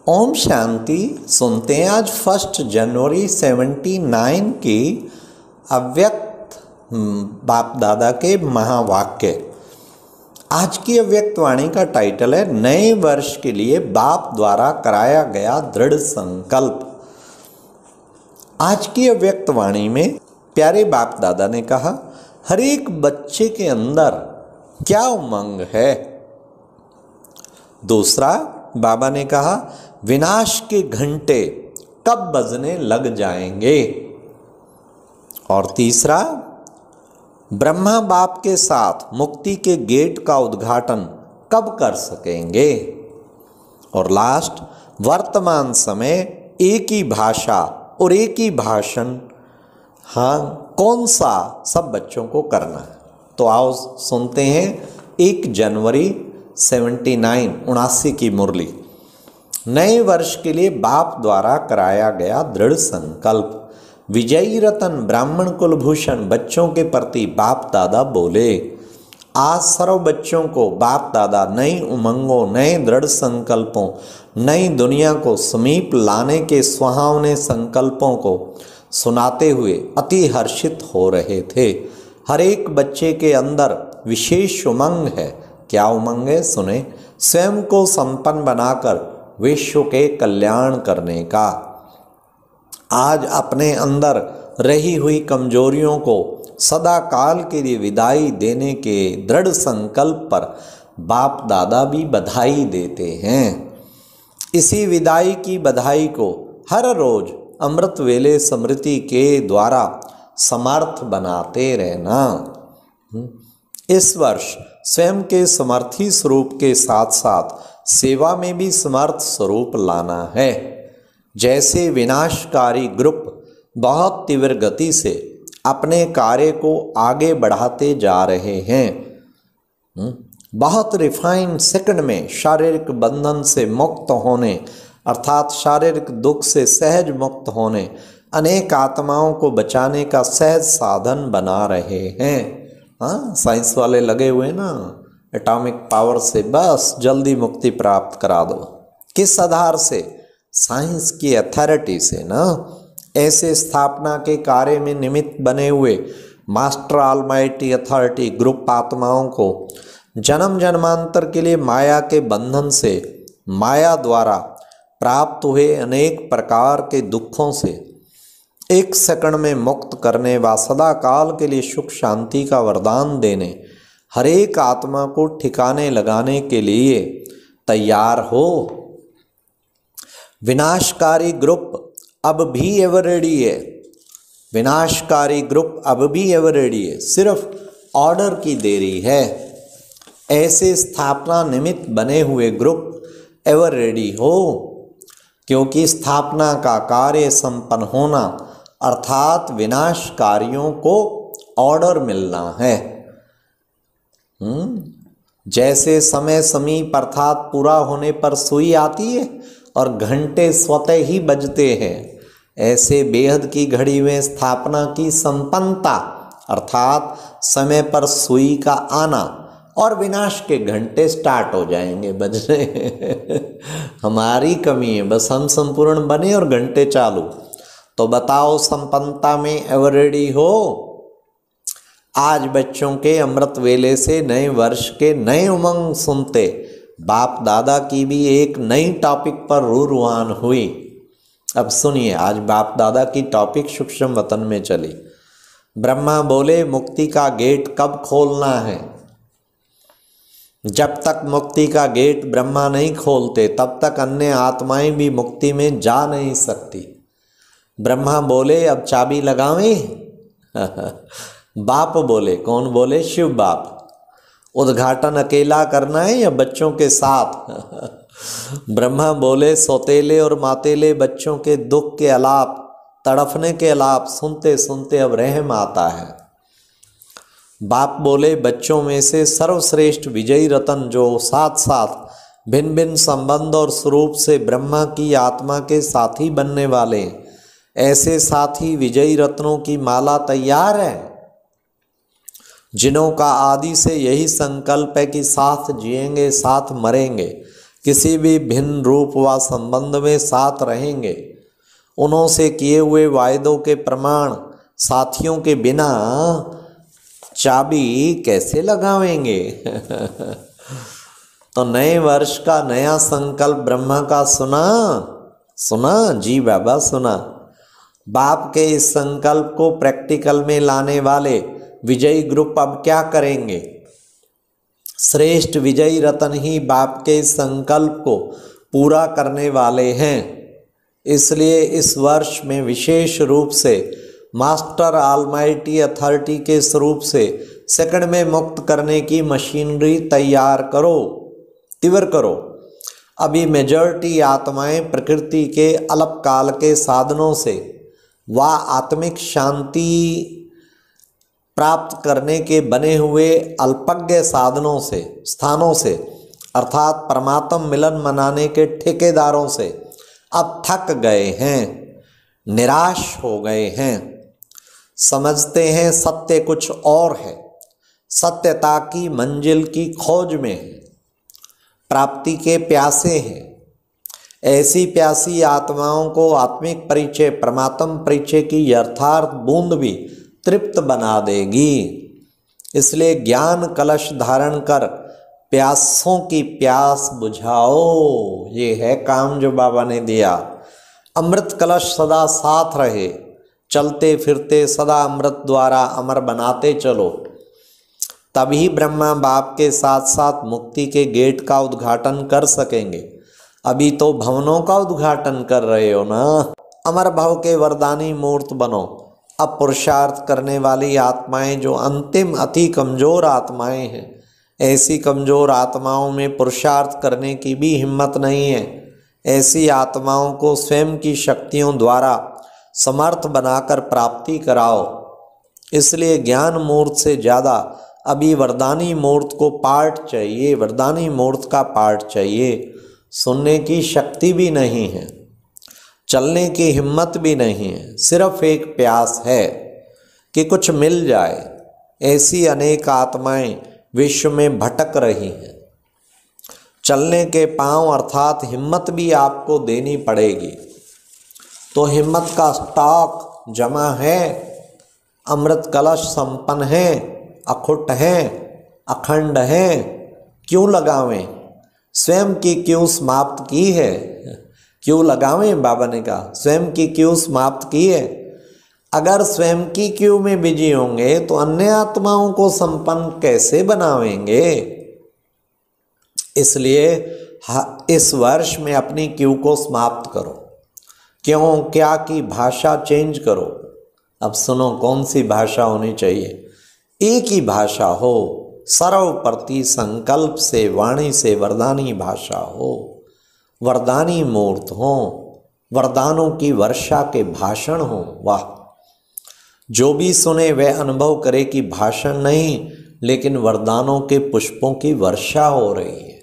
ओम शांति। सुनते हैं आज 1 जनवरी 79 की अव्यक्त बाप दादा के महावाक्य। आज की अव्यक्त वाणी का टाइटल है नए वर्ष के लिए बाप द्वारा कराया गया दृढ़ संकल्प। आज की अव्यक्त वाणी में प्यारे बाप दादा ने कहा, हर एक बच्चे के अंदर क्या उमंग है। दूसरा, बाबा ने कहा विनाश के घंटे कब बजने लग जाएंगे। और तीसरा, ब्रह्मा बाप के साथ मुक्ति के गेट का उद्घाटन कब कर सकेंगे। और लास्ट, वर्तमान समय एक ही भाषा और एक ही भाषण, हाँ कौन सा सब बच्चों को करना है। तो आओ सुनते हैं 1 जनवरी 79 की मुरली। नए वर्ष के लिए बाप द्वारा कराया गया दृढ़ संकल्प। विजयी रतन ब्राह्मण कुलभूषण बच्चों के प्रति बाप दादा बोले, आज सर्व बच्चों को बाप दादा नई उमंगों, नए दृढ़ संकल्पों, नई दुनिया को समीप लाने के सुहावने संकल्पों को सुनाते हुए अति हर्षित हो रहे थे। हर एक बच्चे के अंदर विशेष उमंग है। क्या उमंग है सुने। स्वयं को संपन्न बनाकर विश्व के कल्याण करने का। आज अपने अंदर रही हुई कमजोरियों को सदा काल के लिए विदाई देने के दृढ़ संकल्प पर बाप दादा भी बधाई देते हैं। इसी विदाई की बधाई को हर रोज अमृत वेले स्मृति के द्वारा समर्थ बनाते रहना। इस वर्ष स्वयं के समर्थी स्वरूप के साथ साथ सेवा में भी समर्थ स्वरूप लाना है। जैसे विनाशकारी ग्रुप बहुत तीव्र गति से अपने कार्य को आगे बढ़ाते जा रहे हैं, बहुत रिफाइंड सेकंड में शारीरिक बंधन से मुक्त होने अर्थात शारीरिक दुख से सहज मुक्त होने, अनेक आत्माओं को बचाने का सहज साधन बना रहे हैं। हाँ, साइंस वाले लगे हुए ना, एटॉमिक पावर से बस जल्दी मुक्ति प्राप्त करा दो। किस आधार से? साइंस की अथॉरिटी से ना। ऐसे स्थापना के कार्य में निमित्त बने हुए मास्टर ऑलमाइटी अथॉरिटी ग्रुप आत्माओं को जन्म जन्मांतर के लिए माया के बंधन से, माया द्वारा प्राप्त हुए अनेक प्रकार के दुखों से एक सेकंड में मुक्त करने व सदा काल के लिए सुख शांति का वरदान देने, हर एक आत्मा को ठिकाने लगाने के लिए तैयार हो। विनाशकारी ग्रुप अब भी एवर रेडी है। विनाशकारी ग्रुप अब भी एवर रेडी है, सिर्फ ऑर्डर की देरी है। ऐसे स्थापना निमित्त बने हुए ग्रुप एवर रेडी हो, क्योंकि स्थापना का कार्य संपन्न होना अर्थात विनाशकारियों को ऑर्डर मिलना है। जैसे समय समीप अर्थात पूरा होने पर सुई आती है और घंटे स्वतः ही बजते हैं, ऐसे बेहद की घड़ी में स्थापना की संपन्नता अर्थात समय पर सुई का आना और विनाश के घंटे स्टार्ट हो जाएंगे बजने। हमारी कमी है, बस हम संपूर्ण बने और घंटे चालू। तो बताओ संपन्नता में एवर रेडी हो। आज बच्चों के अमृत वेले से नए वर्ष के नए उमंग सुनते बाप दादा की भी एक नई टॉपिक पर रूरुआन हुई। अब सुनिए, आज बाप दादा की टॉपिक सूक्ष्म वतन में चली। ब्रह्मा बोले मुक्ति का गेट कब खोलना है। जब तक मुक्ति का गेट ब्रह्मा नहीं खोलते तब तक अन्य आत्माएं भी मुक्ति में जा नहीं सकती। ब्रह्मा बोले अब चाबी लगावें। बाप बोले, कौन बोले? शिव बाप। उद्घाटन अकेला करना है या बच्चों के साथ? ब्रह्मा बोले सौतेले और मातेले बच्चों के दुख के आलाप, तड़फने के आलाप सुनते सुनते अब रहम आता है। बाप बोले बच्चों में से सर्वश्रेष्ठ विजयी रतन जो साथ साथ भिन्न भिन्न संबंध और स्वरूप से ब्रह्मा की आत्मा के साथी बनने वाले, ऐसे साथी विजयी रत्नों की माला तैयार है, जिन्हों का आदि से यही संकल्प है कि साथ जिएंगे साथ मरेंगे, किसी भी भिन्न रूप व संबंध में साथ रहेंगे, उन्हों से किए हुए वायदों के प्रमाण साथियों के बिना चाबी कैसे लगावेंगे। तो नए वर्ष का नया संकल्प ब्रह्मा का सुना? सुना जी बाबा, सुना। बाप के इस संकल्प को प्रैक्टिकल में लाने वाले विजयी ग्रुप अब क्या करेंगे? श्रेष्ठ विजयी रतन ही बाप के इस संकल्प को पूरा करने वाले हैं। इसलिए इस वर्ष में विशेष रूप से मास्टर ऑलमाइटी अथॉरिटी के स्वरूप से सेकंड में मुक्त करने की मशीनरी तैयार करो, तीव्र करो। अभी मेजॉरिटी आत्माएं प्रकृति के अल्पकाल के साधनों से व आत्मिक शांति प्राप्त करने के बने हुए अल्पज्ञ साधनों से, स्थानों से, अर्थात परमात्म मिलन मनाने के ठेकेदारों से अब थक गए हैं, निराश हो गए हैं। समझते हैं सत्य कुछ और है, सत्यता की मंजिल की खोज में है, प्राप्ति के प्यासे हैं। ऐसी प्यासी आत्माओं को आत्मिक परिचय, परमात्म परिचय की यथार्थ बूंद भी तृप्त बना देगी। इसलिए ज्ञान कलश धारण कर प्यासों की प्यास बुझाओ। ये है काम जो बाबा ने दिया। अमृत कलश सदा साथ रहे, चलते फिरते सदा अमृत द्वारा अमर बनाते चलो। तभी ब्रह्मा बाप के साथ साथ मुक्ति के गेट का उद्घाटन कर सकेंगे। अभी तो भवनों का उद्घाटन कर रहे हो ना। अमर भव के वरदानी मूर्त बनो। अब पुरुषार्थ करने वाली आत्माएं जो अंतिम अति कमजोर आत्माएं हैं, ऐसी कमजोर आत्माओं में पुरुषार्थ करने की भी हिम्मत नहीं है। ऐसी आत्माओं को स्वयं की शक्तियों द्वारा समर्थ बनाकर प्राप्ति कराओ। इसलिए ज्ञान मूर्त से ज़्यादा अभी वरदानी मूर्त को पाठ चाहिए, वरदानी मूर्त का पाठ चाहिए। सुनने की शक्ति भी नहीं है, चलने की हिम्मत भी नहीं है, सिर्फ एक प्यास है कि कुछ मिल जाए। ऐसी अनेक आत्माएं विश्व में भटक रही हैं। चलने के पांव अर्थात हिम्मत भी आपको देनी पड़ेगी। तो हिम्मत का स्टॉक जमा है, अमृत कलश संपन्न है, अखुट है, अखंड है। क्यों लगावें? स्वयं की क्यों समाप्त की है? क्यों लगावें? बाबा ने कहा स्वयं की क्यों समाप्त की है। अगर स्वयं की क्यों में बिजी होंगे तो अन्य आत्माओं को संपन्न कैसे बनावेंगे? इसलिए इस वर्ष में अपनी क्यों को समाप्त करो। क्यों क्या की भाषा चेंज करो। अब सुनो कौन सी भाषा होनी चाहिए। एक ही भाषा हो, सर्वप्रति संकल्प से वाणी से वरदानी भाषा हो, वरदानी मूर्त हो, वरदानों की वर्षा के भाषण हो। वाह! जो भी सुने वह अनुभव करे कि भाषण नहीं लेकिन वरदानों के पुष्पों की वर्षा हो रही है।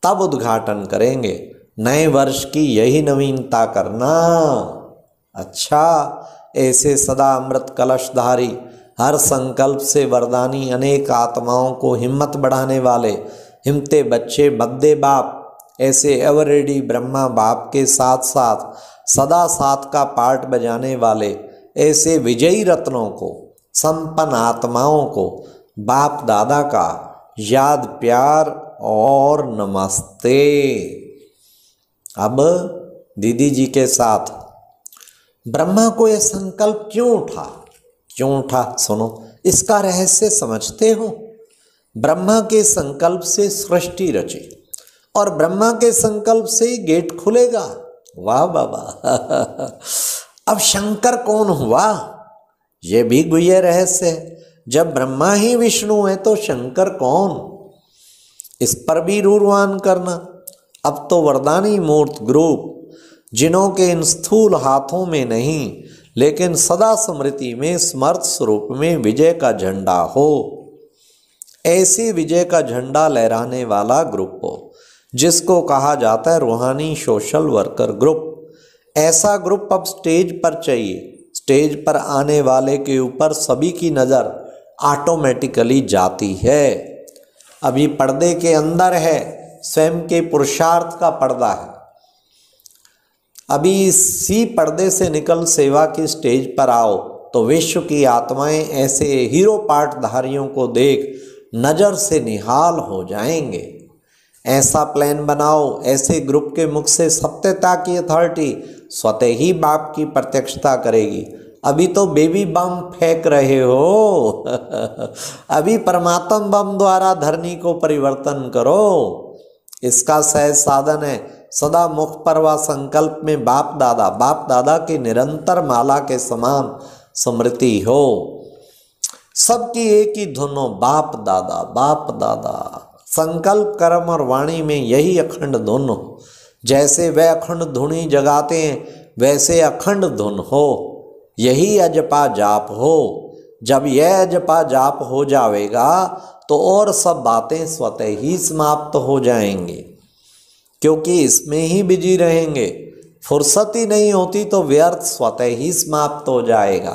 तब उद्घाटन करेंगे। नए वर्ष की यही नवीनता करना। अच्छा, ऐसे सदा अमृत कलशधारी हर संकल्प से वरदानी अनेक आत्माओं को हिम्मत बढ़ाने वाले हिम्मते बच्चे बद्दे बाप, ऐसे एवर रेडी ब्रह्मा बाप के साथ साथ सदा साथ का पार्ट बजाने वाले ऐसे विजयी रत्नों को, संपन्न आत्माओं को बाप दादा का याद, प्यार और नमस्ते। अब दीदी जी के साथ ब्रह्मा को यह संकल्प क्यों उठा? क्यों उठा? सुनो, इसका रहस्य समझते हो। ब्रह्मा के संकल्प से सृष्टि रची और ब्रह्मा के संकल्प से ही गेट खुलेगा। वाह बाबा! अब शंकर कौन हुआ? ये भी गुह्य रहस्य है। जब ब्रह्मा ही विष्णु है तो शंकर कौन? इस पर भी रूरवान करना। अब तो वरदानी मूर्त ग्रुप जिन्हों के इन स्थूल हाथों में नहीं लेकिन सदा स्मृति में समर्थ स्वरूप में विजय का झंडा हो, ऐसी विजय का झंडा लहराने वाला ग्रुप हो जिसको कहा जाता है रूहानी सोशल वर्कर ग्रुप। ऐसा ग्रुप अब स्टेज पर चाहिए। स्टेज पर आने वाले के ऊपर सभी की नज़र ऑटोमेटिकली जाती है। अभी पर्दे के अंदर है, स्वयं के पुरुषार्थ का पर्दा है। अभी इसी पर्दे से निकल सेवा की स्टेज पर आओ तो विश्व की आत्माएं ऐसे हीरो पार्टधारियों को देख नज़र से निहाल हो जाएंगे। ऐसा प्लान बनाओ, ऐसे ग्रुप के मुख से सत्यता की अथॉरिटी स्वतः ही बाप की प्रत्यक्षता करेगी। अभी तो बेबी बम फेंक रहे हो अभी परमात्मा बम द्वारा धरनी को परिवर्तन करो। इसका सहज साधन है सदा मुख पर व संकल्प में बाप दादा की निरंतर माला के समान स्मृति हो। सबकी एक ही धुन हो, बाप दादा। संकल्प कर्म और वाणी में यही अखंड धुन हो। जैसे वह अखंड धुनी जगाते हैं वैसे अखंड धुन हो, यही अजपा जाप हो। जब यह अजपा जाप हो जाएगा तो और सब बातें स्वतः ही समाप्त हो जाएंगी, क्योंकि इसमें ही बिजी रहेंगे। फुर्सत ही नहीं होती तो व्यर्थ स्वतः ही समाप्त हो जाएगा।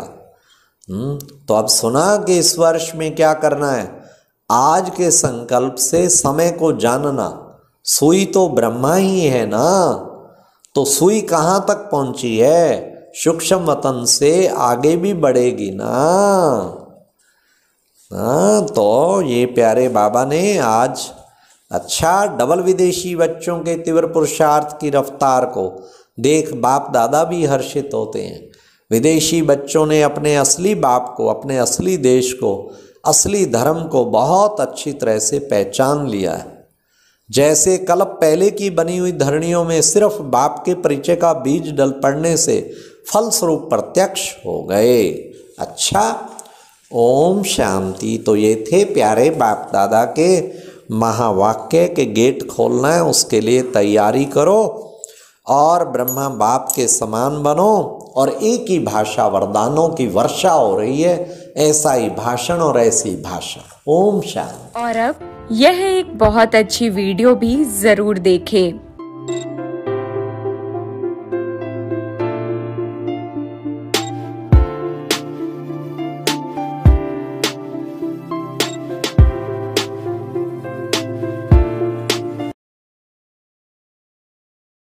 तो अब सुना कि इस वर्ष में क्या करना है। आज के संकल्प से समय को जानना। सुई तो ब्रह्मा ही है ना, तो सुई कहाँ तक पहुंची है, सूक्ष्म वतन से आगे भी बढ़ेगी ना। तो ये प्यारे बाबा ने आज अच्छा डबल विदेशी बच्चों के तीव्र पुरुषार्थ की रफ्तार को देख बाप दादा भी हर्षित होते हैं। विदेशी बच्चों ने अपने असली बाप को, अपने असली देश को, असली धर्म को बहुत अच्छी तरह से पहचान लिया है। जैसे कल्प पहले की बनी हुई धरणियों में सिर्फ बाप के परिचय का बीज डल पड़ने से फलस्वरूप प्रत्यक्ष हो गए। अच्छा, ओम शांति। तो ये थे प्यारे बाप दादा के महावाक्य के गेट खोलना है, उसके लिए तैयारी करो और ब्रह्मा बाप के समान बनो। और एक ही भाषा, वरदानों की वर्षा हो रही है, ऐसा ही भाषण और ऐसी भाषा। ओम शांति। और अब यह एक बहुत अच्छी वीडियो भी जरूर देखें।